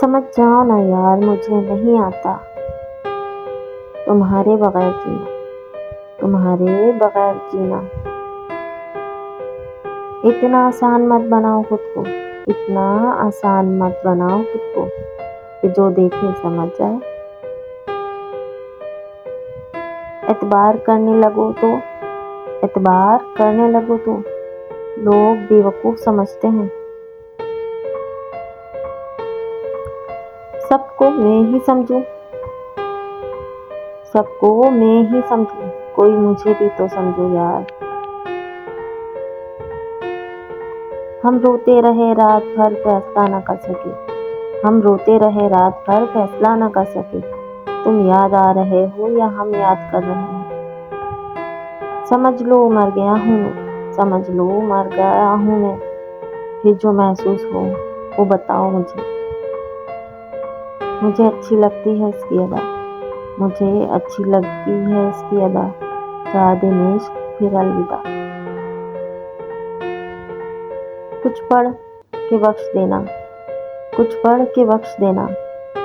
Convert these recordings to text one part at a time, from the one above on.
سمجھ جاؤ نا یار، مجھے نہیں آتا تمہارے بغیر جینا۔ اتنا آسان مت بناؤ خود کو کہ جو دیکھے سمجھ جائے۔ اعتبار کرنے لگو تو لوگ بیوقوف سمجھتے ہیں۔ سب کو میں ہی سمجھوں، کوئی مجھے بھی تو سمجھو یار۔ ہم روتے رہے رات بھر فیصلہ نہ کر سکے، تم یاد آ رہے ہو یا ہم یاد کر رہے ہیں۔ سمجھ لو مر گیا ہوں میں، پھر جو محسوس ہو وہ بتاؤ مجھے۔ مجھے اچھی لگتی ہے اس کی ادا، 4 دن عشق پھر الوداع۔ کچھ پڑھ کے بخش دینا،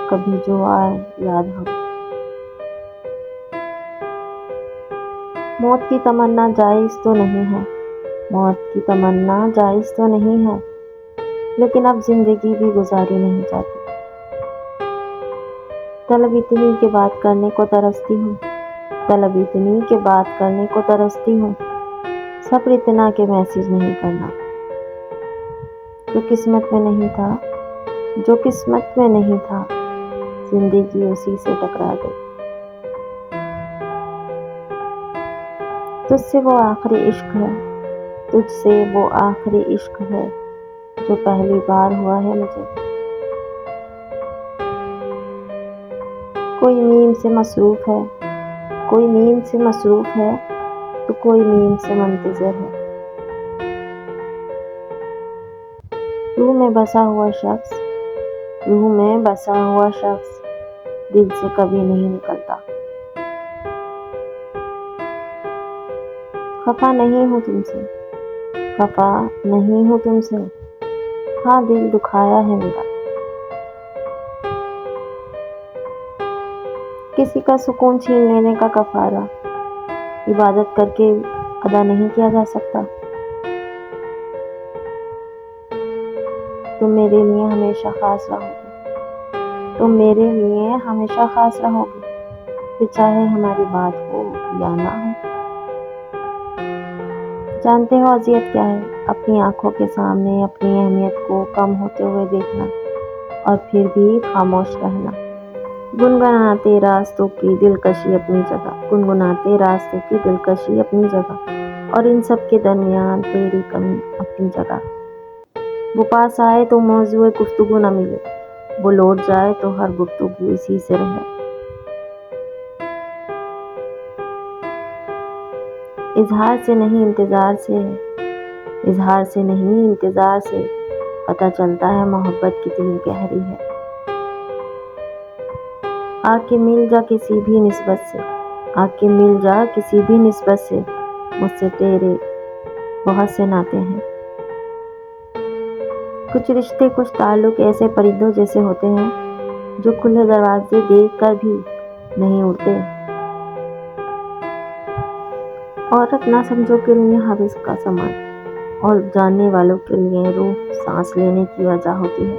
کبھی جو آئے یاد ہو۔ موت کی تمنا جائز تو نہیں ہے، لیکن اب زندگی بھی گزاری نہیں جاتی۔ طلب اتنی کہ بات کرنے کو ترستی ہوں، صبر اتنا کہ میسج نہیں کرنا۔ جو قسمت میں نہیں تھا، زندگی اسی سے ٹکرا گئی۔ تجھ سے وہ آخری عشق ہے جو پہلی بار ہوا ہے مجھے۔ کوئی میم سے مصروف ہے تو کوئی میم سے منتظر ہے۔ روح میں بسا ہوا شخص دل سے کبھی نہیں نکلتا۔ خفا نہیں ہوں تم سے، ہاں دل دکھایا ہے میرا۔ کسی کا سکون چھین لینے کا کفارہ عبادت کر کے ادا نہیں کیا جا سکتا۔ تم میرے لیے ہمیشہ خاص رہو گے، پھر چاہے ہماری بات ہو یا نہ ہو۔ جانتے ہو اذیت کیا ہے؟ اپنی آنکھوں کے سامنے اپنی اہمیت کو کم ہوتے ہوئے دیکھنا اور پھر بھی خاموش رہنا۔ گنگناتے راستوں کی دلکشی اپنی جگہ، اور ان سب کے درمیان تیری کمی اپنی جگہ۔ وہ پاس آئے تو موضوع گفتگو نہ ملے، وہ لوٹ جائے تو ہر گفتگو اسی سے رہے۔ اظہار سے نہیں انتظار سے پتہ چلتا ہے محبت کتنی گہری ہے۔ آ کے مل جا کسی بھی نسبت سے، مجھ سے تیرے بہت سے ناطے ہیں۔ کچھ رشتے، کچھ تعلق ایسے پرندوں جیسے ہوتے ہیں جو کھلے دروازے دیکھ کر بھی نہیں اڑتے۔ عورت نہ سمجھو کے لیے حوث کا سامان، اور جاننے والوں کے لیے روح سانس لینے کی وجہ ہوتی ہے۔